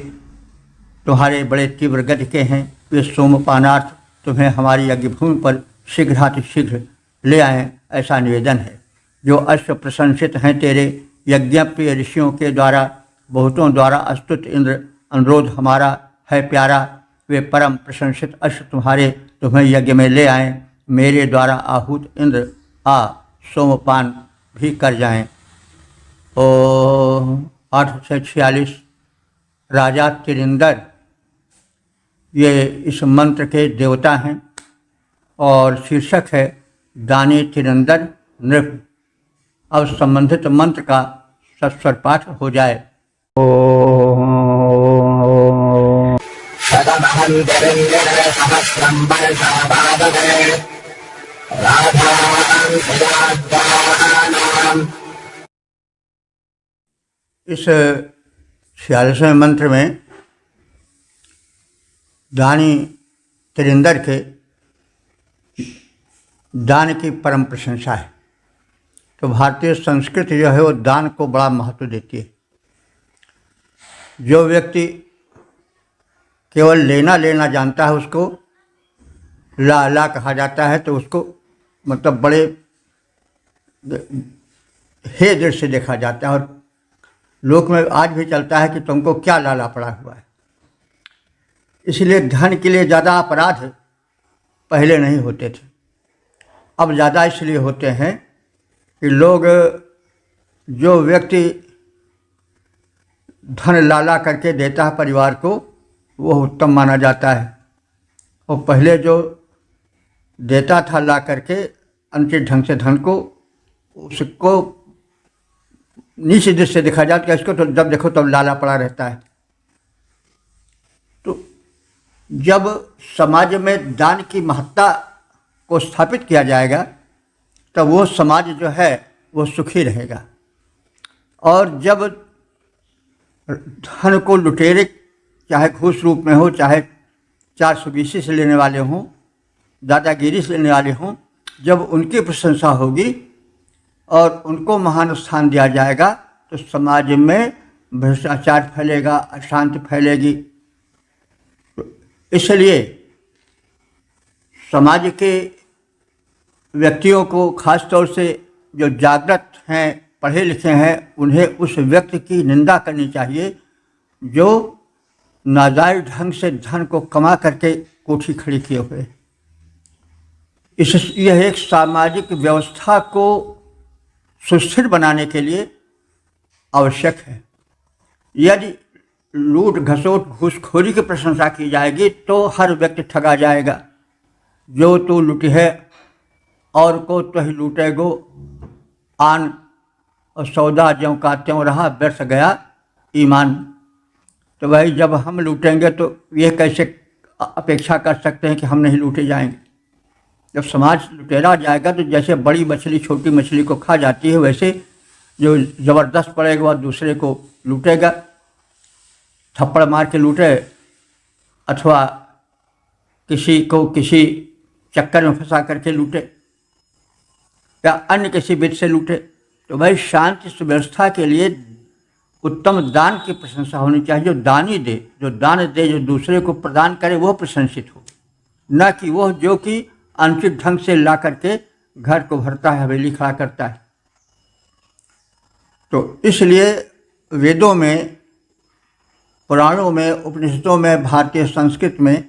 तुम्हारे बड़े तीव्र गति के हैं, वे सोमपानार्थ तुम्हें हमारी यज्ञभूमि पर शीघ्रातिशीघ्र ले आएँ, ऐसा निवेदन है। जो अश्व प्रशंसित हैं तेरे यज्ञ प्रिय ऋषियों के द्वारा बहुतों द्वारा अस्तुत इंद्र, अनुरोध हमारा है प्यारा, वे परम प्रशंसित अश्व तुम्हें यज्ञ में ले आएँ, मेरे द्वारा आहूत इंद्र सोमपान भी कर जाएं। 8:46 राजा तिरिंदर ये इस मंत्र के देवता हैं और शीर्षक है दानी तिरिंदर नृप। अब संबंधित मंत्र का सस्वर पाठ हो जाए। इस 46वें मंत्र में दानी तिरिंदर के दान की परम प्रशंसा है। तो भारतीय संस्कृति जो है वो दान को बड़ा महत्व देती है। जो व्यक्ति केवल लेना जानता है उसको ला कहा जाता है, तो उसको मतलब बड़े हे दृष्टि से देखा जाता है। और लोक में आज भी चलता है कि तुमको क्या लाला पड़ा हुआ है। इसलिए धन के लिए ज़्यादा अपराध पहले नहीं होते थे, अब ज़्यादा इसलिए होते हैं कि लोग, जो व्यक्ति धन लाला करके देता है परिवार को, वो उत्तम माना जाता है। और पहले जो देता था ला करके अनुचित ढंग से धन को, उसको नीचे दृष्टि से देखा जाता है। इसको तो जब देखो तब लाला पड़ा रहता है। तो जब समाज में दान की महत्ता को स्थापित किया जाएगा तब वो समाज जो है वो सुखी रहेगा। और जब धन को लुटेरे, चाहे घूस रूप में हो, चाहे 420 से लेने वाले हों, दादागिरी से लेने वाले हों, जब उनकी प्रशंसा होगी और उनको महान स्थान दिया जाएगा तो समाज में भ्रष्टाचार फैलेगा, अशांति फैलेगी। इसलिए समाज के व्यक्तियों को, खास तौर से जो जागृत हैं, पढ़े लिखे हैं, उन्हें उस व्यक्ति की निंदा करनी चाहिए जो नाजायज ढंग से धन को कमा करके कोठी खड़ी किए हुए। यह एक सामाजिक व्यवस्था को सुस्थिर बनाने के लिए आवश्यक है। यदि लूट घसोट घूसखोरी की प्रशंसा की जाएगी तो हर व्यक्ति ठगा जाएगा। जो तू लुटी है और को तो ही लूटेगो, आन और सौदा ज्यों का त्यों रहा, व्यर्थ गया ईमान। तो भाई जब हम लूटेंगे तो ये कैसे अपेक्षा कर सकते हैं कि हम नहीं लूटे जाएंगे। जब समाज लुटेरा जाएगा तो जैसे बड़ी मछली छोटी मछली को खा जाती है, वैसे जो ज़बरदस्त पड़ेगा वह दूसरे को लूटेगा। थप्पड़ मार के लूटे अथवा किसी को किसी चक्कर में फंसा करके लूटे या अन्य किसी विधि से लूटे। तो भाई शांति सुव्यवस्था के लिए उत्तम दान की प्रशंसा होनी चाहिए। जो दानी दे, जो दान दे, जो दूसरे को प्रदान करे, वह प्रशंसित हो, न कि वह जो कि अनुचित ढंग से ला करके घर को भरता है, हवेली खड़ा करता है। तो इसलिए वेदों में, पुराणों में, उपनिषदों में, भारतीय संस्कृति में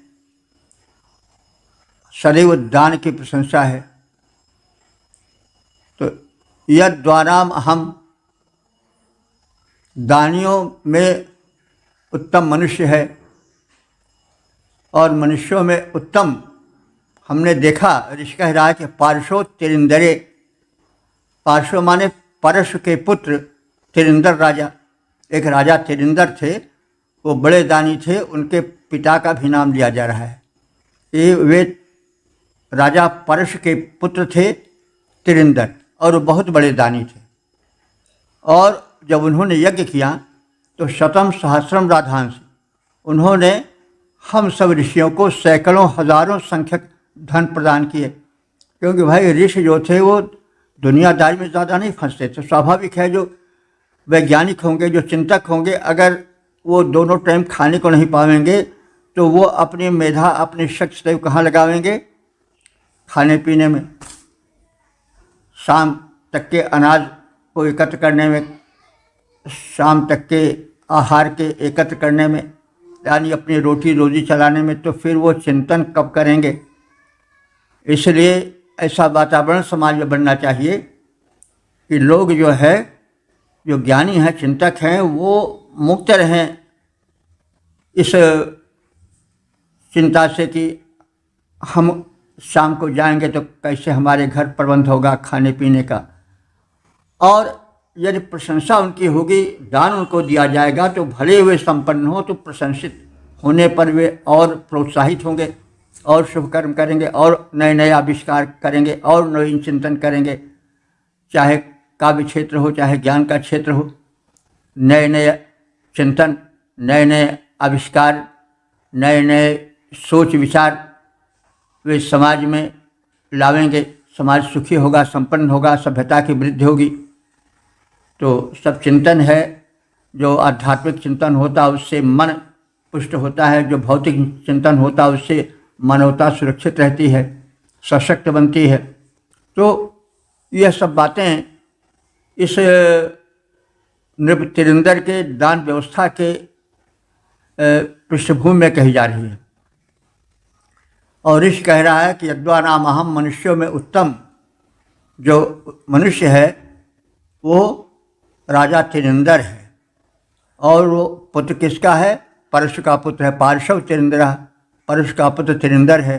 सदैव दान की प्रशंसा है। तो यद द्वारा हम दानियों में उत्तम मनुष्य है और मनुष्यों में उत्तम हमने देखा, ऋषि कह रहा है कि पार्श्व तिरिंदरे, पार्श्व माने परशु के पुत्र तिरिंदर राजा। एक राजा तिरिंदर थे, वो बड़े दानी थे, उनके पिता का भी नाम लिया जा रहा है। ये वे राजा परशु के पुत्र थे तिरिंदर और वो बहुत बड़े दानी थे। और जब उन्होंने यज्ञ किया तो शतम सहस्रम राधांश, उन्होंने हम सब ऋषियों को सैकड़ों हजारों संख्यक धन प्रदान किए। क्योंकि भाई ऋषि जो थे वो दुनियादारी में ज़्यादा नहीं फंसते थे। स्वाभाविक है, जो वैज्ञानिक होंगे, जो चिंतक होंगे, अगर वो दोनों टाइम खाने को नहीं पाएंगे तो वो अपनी मेधा, अपनी शक्ति सदैव कहाँ लगावेंगे? खाने पीने में, शाम तक के अनाज को एकत्र करने में, शाम तक के आहार के एकत्र करने में, यानी अपनी रोटी रोजी चलाने में। तो फिर वो चिंतन कब करेंगे? इसलिए ऐसा वातावरण समाज में बनना चाहिए कि लोग जो है, जो ज्ञानी हैं, चिंतक हैं, वो मुक्त रहें इस चिंता से कि हम शाम को जाएंगे तो कैसे हमारे घर प्रबंध होगा खाने पीने का। और यदि प्रशंसा उनकी होगी, दान उनको दिया जाएगा, तो भले वे संपन्न हो तो प्रशंसित होने पर वे और प्रोत्साहित होंगे और शुभ कर्म करेंगे और नए नए आविष्कार करेंगे और नवीन चिंतन करेंगे। चाहे काव्य क्षेत्र हो, चाहे ज्ञान का क्षेत्र हो, नए नए चिंतन, नए नए आविष्कार, नए नए सोच विचार वे समाज में लावेंगे। समाज सुखी होगा, संपन्न होगा, सभ्यता की वृद्धि होगी। तो सब चिंतन है, जो आध्यात्मिक चिंतन होता है उससे मन पुष्ट होता है, जो भौतिक चिंतन होता है उससे मानवता सुरक्षित रहती है, सशक्त बनती है। तो यह सब बातें इस नृप तिरिंदर के दान व्यवस्था के पृष्ठभूमि में कही जा रही है। और ऋषि कह रहा है कि यद्वा नाम अहम, मनुष्यों में उत्तम जो मनुष्य है वो राजा तिरिंदर है। और वो पुत्र किसका है? परशु का पुत्र है। पार्श्व तिरिंदर, परशु का पुत्र तिरिंदर है।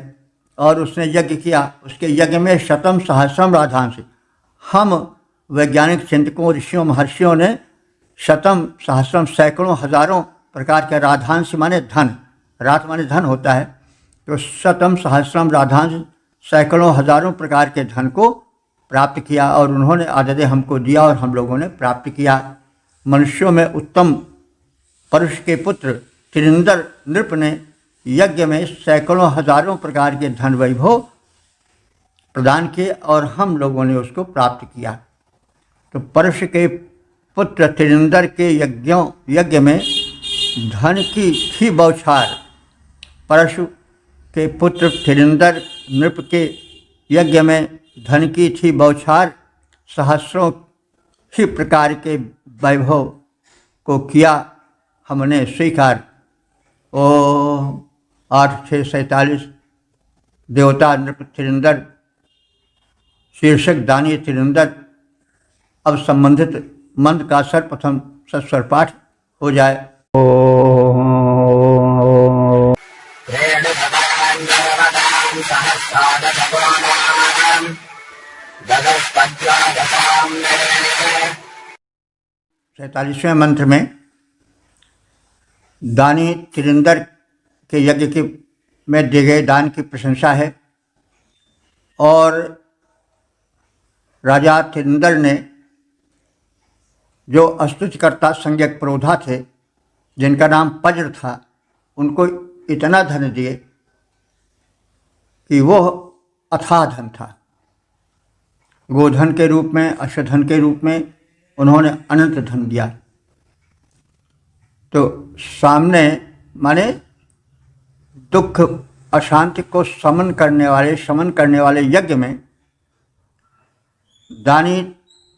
और उसने यज्ञ किया, उसके यज्ञ में शतम सहस्रम राधांश, हम वैज्ञानिक चिंतकों, ऋषियों, महर्षियों ने शतम सहस्रम सैकड़ों हजारों प्रकार के राधांश माने धन, रात माने धन होता है, तो शतम सहस्रम राधांश सैकड़ों हजारों प्रकार के धन को प्राप्त किया। और उन्होंने आददे हमको दिया और हम लोगों ने प्राप्त किया। मनुष्यों में उत्तम परश के पुत्र तिरिंदर नृप ने यज्ञ में सैकड़ों हजारों प्रकार के धन वैभव प्रदान किए और हम लोगों ने उसको प्राप्त किया। तो परश के पुत्र तिरिंदर के यज्ञ में धन की थी बौछार। परशु के पुत्र तिरिंदर नृप के यज्ञ में धन की थी बौछार। सहस्रों ही प्रकार के वैभव को किया हमने स्वीकार। ओ 8-6-47 देवता नृप तिरिंदर शीर्षक दानी तिरिंदर। अब संबंधित मंत्र का सर्वप्रथम सस्वर पाठ हो जाए। सैंतालीसवें मंत्र में दानी तिरिंदर के यज्ञ की में दिए गए दान की प्रशंसा है और राजा तिरिंदर ने जो स्तुतिकर्ता संज्ञक पुरोधा थे जिनका नाम पज्र था, उनको इतना धन दिए कि वह अथाह धन था। गोधन के रूप में, अश्वधन के रूप में उन्होंने अनंत धन दिया। तो सामने माने दुख अशांति को शमन करने वाले यज्ञ में दानी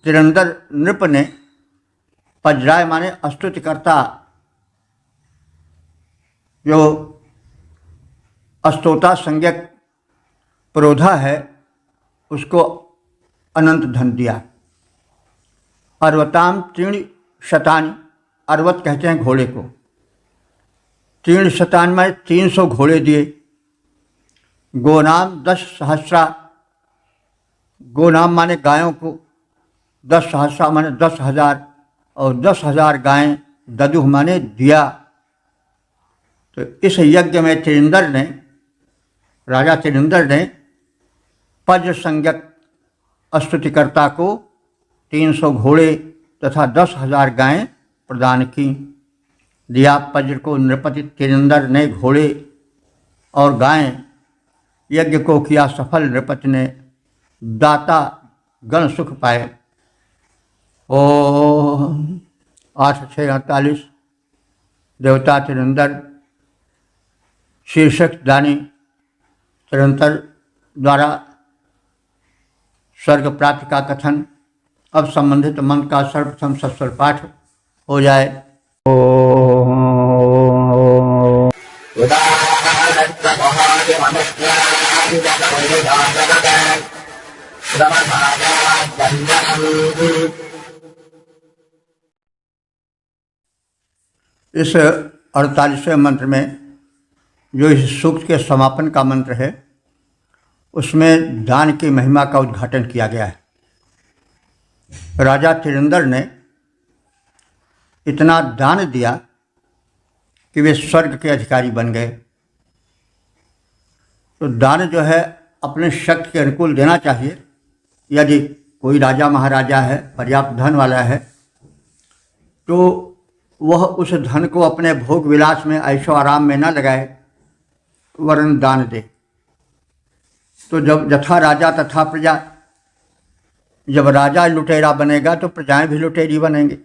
तिरंदर नृप ने पज्राय माने स्तुतिकर्ता जो स्तोता संज्ञक पुरोधा है उसको अनंत धन दिया। अर्वताम तीर्ण शतानी, अर्वत कहते हैं घोड़े को, तीर्ण शतान में 300 घोड़े दिए। गोनाम 10 सहस्रा, गोनाम माने गायों को, 10 सहस्रा माने 10,000 और 10,000 गायें, ददुह माने दिया। तो इस यज्ञ में तिरिंदर ने, राजा तिरिंदर ने पज्र संज्ञक स्तुतिकर्ता को 300 घोड़े तथा 10,000 गायें प्रदान की। दिया पज्र को नृपति तिरिंदर ने घोड़े और गायें, यज्ञ को किया सफल नृपति ने, दाता गण सुख पाए। ओम 8:48 देवता तिरिंदर शीर्षक दानी तिरिंदर द्वारा स्वर्ग प्राप्ति का कथन। अब संबंधित मंत्र का सर्वप्रथम सस्वर पाठ हो जाए। इस 48वें मंत्र में जो इस सूक्त के समापन का मंत्र है उसमें दान की महिमा का उद्घाटन किया गया है। राजा तिरिंदर ने इतना दान दिया कि वे स्वर्ग के अधिकारी बन गए। तो दान जो है अपने शक्ति के अनुकूल देना चाहिए। यदि कोई राजा महाराजा है, पर्याप्त धन वाला है, तो वह उस धन को अपने भोग विलास में, ऐशो आराम में न लगाए, वरन दान दे। तो जब यथा राजा तथा प्रजा, जब राजा लुटेरा बनेगा तो प्रजाएं भी लुटेरी बनेंगी।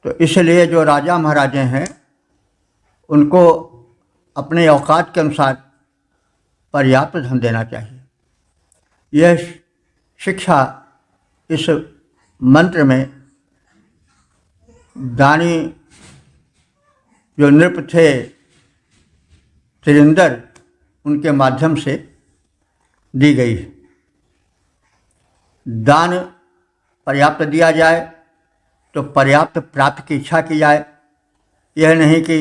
तो इसलिए जो राजा महाराजे हैं उनको अपने औकात के अनुसार पर्याप्त धन देना चाहिए। यह शिक्षा इस मंत्र में दानी जो नृप थे तिरिंदर, उनके माध्यम से दी गई है। दान पर्याप्त दिया जाए तो पर्याप्त प्राप्ति की इच्छा की जाए। यह नहीं कि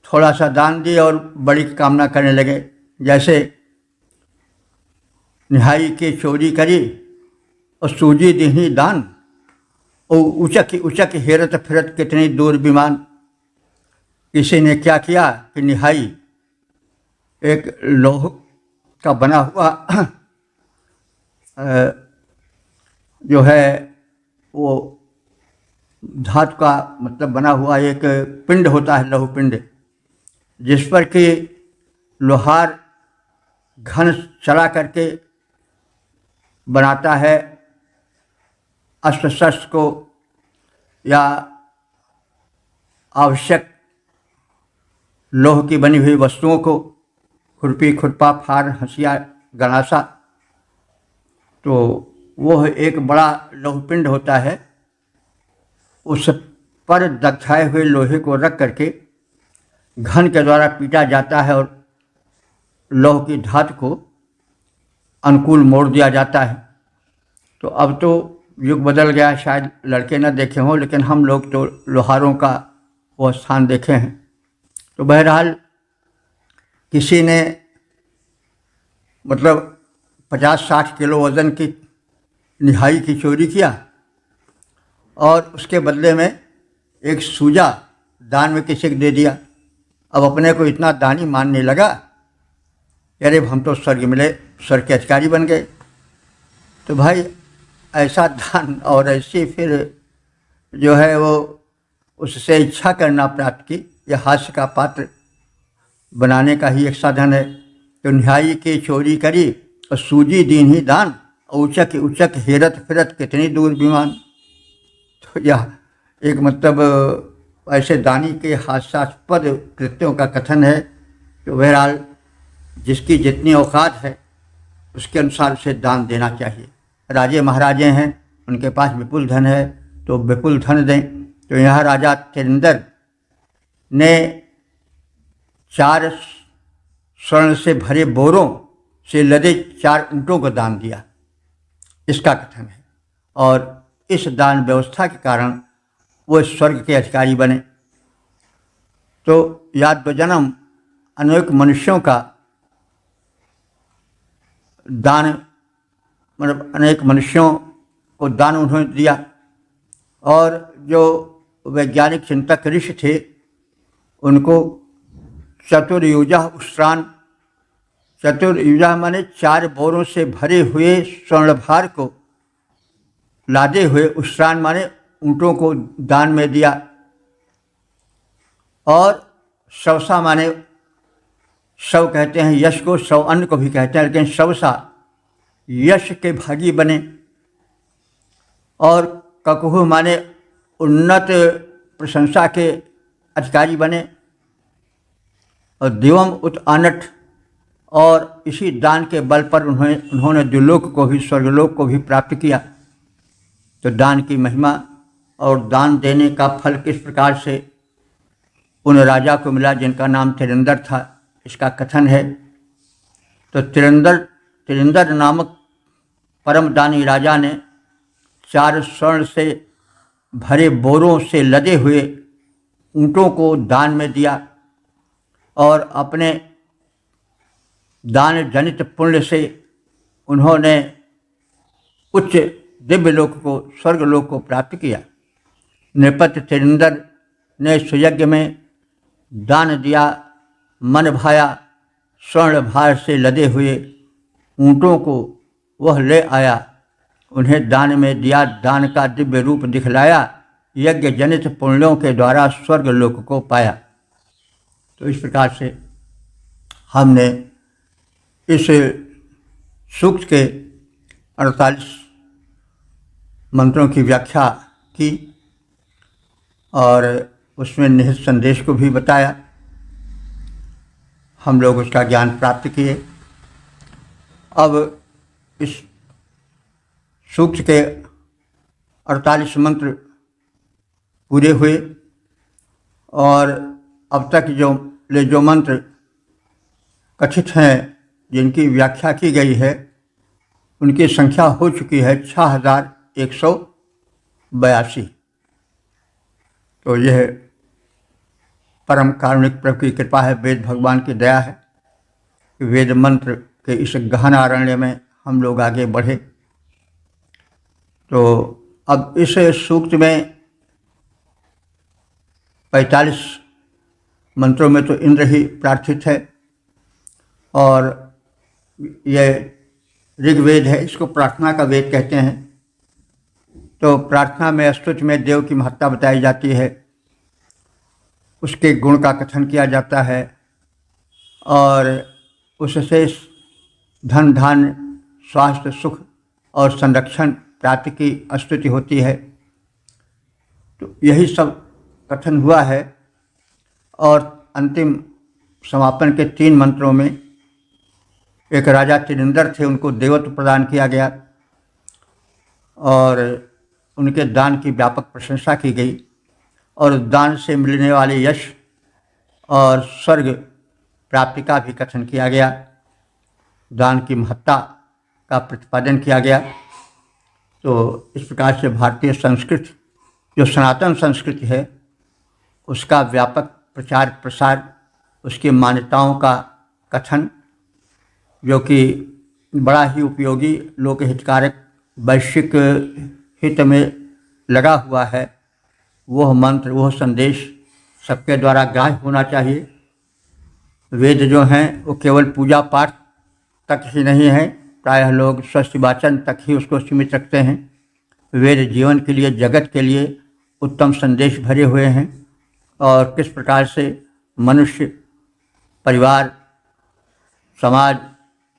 थोड़ा सा दान दिए और बड़ी कामना करने लगे। जैसे निहाई के चोरी करी और सूजी दीही दान, और उचक हेरत फिरत कितनी दूर विमान। किसी ने क्या किया कि निहाई एक लोह का बना हुआ जो है वो धातु का मतलब बना हुआ एक पिंड होता है, लौह पिंड, जिस पर कि लोहार घन चला करके बनाता है अस्त्र शस्त्र को या आवश्यक लोह की बनी हुई वस्तुओं को, खुरपी, खुरपा, फार, हंसिया, गणासा। तो वह एक बड़ा लोहपिंड होता है, उस पर दग्धाए हुए लोहे को रख करके घन के द्वारा पीटा जाता है और लौह की धातु को अनुकूल मोड़ दिया जाता है। तो अब तो युग बदल गया, शायद लड़के न देखे हों, लेकिन हम लोग तो लोहारों का वो स्थान देखे हैं। तो बहरहाल किसी ने मतलब 50-60 किलो वज़न की निहाई की चोरी किया और उसके बदले में एक सूजा दान में किसी को दे दिया। अब अपने को इतना दानी मानने लगा, अरे हम तो स्वर्ग मिले, स्वर्ग के अधिकारी बन गए। तो भाई ऐसा दान और ऐसी फिर जो है वो उससे इच्छा करना प्राप्त की, यह हास्य का पात्र बनाने का ही एक साधन है। तो निहाई की चोरी करी और सूजी दीन ही दान, उचक उचक हेरत फिरत कितनी दूर विमान। तो यह एक मतलब ऐसे दानी के हास्यास्पद कृत्यों का कथन है। तो बहरहाल जिसकी जितनी औकात है उसके अनुसार उसे दान देना चाहिए। राजे महाराजे हैं, उनके पास विपुल धन है तो विपुल धन दें। तो यहाँ राजा तिरंदर ने 4 स्वर्ण से भरे बोरों से लदे 4 ऊँटों को दान दिया, इसका कथन है। और इस दान व्यवस्था के कारण वो स्वर्ग के अधिकारी बने। तो यादवजनम अनेक मनुष्यों का दान, मतलब अनेक मनुष्यों को दान उन्होंने दिया। और जो वैज्ञानिक चिंतक ऋषि थे उनको चतुर्युजा उष्ट्रान, चतुर्युजा माने 4 बोरों से भरे हुए स्वर्णभार को लादे हुए, उष्ट्रान माने ऊँटों को दान में दिया। और शवसा माने, शव कहते हैं यश को, शव अन्न को भी कहते हैं, लेकिन शवसा यश के भागी बने। और ककुह माने उन्नत प्रशंसा के अधिकारी बने। और दिवम उत आनट, और इसी दान के बल पर उन्होंने द्युलोक को भी, स्वर्गलोक को भी प्राप्त किया। तो दान की महिमा और दान देने का फल किस प्रकार से उन राजा को मिला जिनका नाम तिरंदर था, इसका कथन है। तो तिरंदर नामक परम दानी राजा ने 4 स्वर्ण से भरे बोरों से लदे हुए ऊँटों को दान में दिया। और अपने दान जनित पुण्य से उन्होंने उच्च दिव्य लोक को, स्वर्ग लोक को प्राप्त किया। नृपत तिरंदर ने सुयज्ञ में दान दिया, मन भाया स्वर्ण भार से लदे हुए ऊँटों को वह ले आया, उन्हें दान में दिया, दान का दिव्य रूप दिखलाया, यज्ञ जनित पुण्यों के द्वारा स्वर्ग लोक को पाया। तो इस प्रकार से हमने इस सूक्त के 48 मंत्रों की व्याख्या की और उसमें निहित संदेश को भी बताया। हम लोग उसका ज्ञान प्राप्त किए। अब इस सूक्त के 48 मंत्र पूरे हुए और अब तक जो मंत्र कथित हैं, जिनकी व्याख्या की गई है, उनकी संख्या हो चुकी है 6182। तो यह परम कारुणिक प्रभु की कृपा है, वेद भगवान की दया है कि वेद मंत्र के इस गहन अरण्य में हम लोग आगे बढ़े। तो अब इस सूक्त में 45 मंत्रों में तो इंद्र ही प्रार्थित है और यह ऋग्वेद है, इसको प्रार्थना का वेद कहते हैं। तो प्रार्थना में, स्तुति में देव की महत्ता बताई जाती है, उसके गुण का कथन किया जाता है और उससे धन धान्य स्वास्थ्य सुख और संरक्षण प्राप्ति की स्तुति होती है। तो यही सब कथन हुआ है और अंतिम समापन के 3 मंत्रों में एक राजा तिरंदर थे, उनको देवत्व प्रदान किया गया और उनके दान की व्यापक प्रशंसा की गई और दान से मिलने वाले यश और स्वर्ग प्राप्ति का भी कथन किया गया। दान की महत्ता का प्रतिपादन किया गया। तो इस प्रकार से भारतीय संस्कृति, जो सनातन संस्कृति है, उसका व्यापक प्रचार प्रसार, उसकी मान्यताओं का कथन, जो कि बड़ा ही उपयोगी, लोक हितकारक, वैश्विक हित में लगा हुआ है, वह मंत्र, वह संदेश सबके द्वारा ग्राह्य होना चाहिए। वेद जो हैं वो केवल पूजा पाठ तक ही नहीं है, प्रायः लोग स्वस्थ वाचन तक ही उसको सीमित रखते हैं। वेद जीवन के लिए, जगत के लिए उत्तम संदेश भरे हुए हैं, और किस प्रकार से मनुष्य, परिवार, समाज,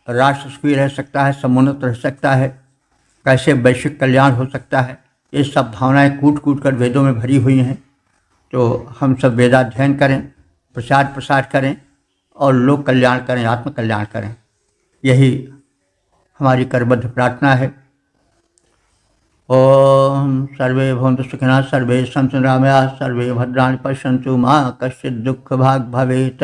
राष्ट्र सुखी रह सकता है, समुन्नत रह सकता है, कैसे वैश्विक कल्याण हो सकता है, ये सब भावनाएं कूट कूट कर वेदों में भरी हुई हैं। तो हम सब वेदाध्ययन करें, प्रचार प्रसार करें और लोक कल्याण करें, आत्म कल्याण करें। यही हमारी करबद्ध प्रार्थना है। ओम सर्वे भवन्तु सुखिनः, सर्वे सन्तु निरामयाः, सर्वे भद्राणि पश्यन्तु, मा कश्चित् दुःखभाग् भवेत्।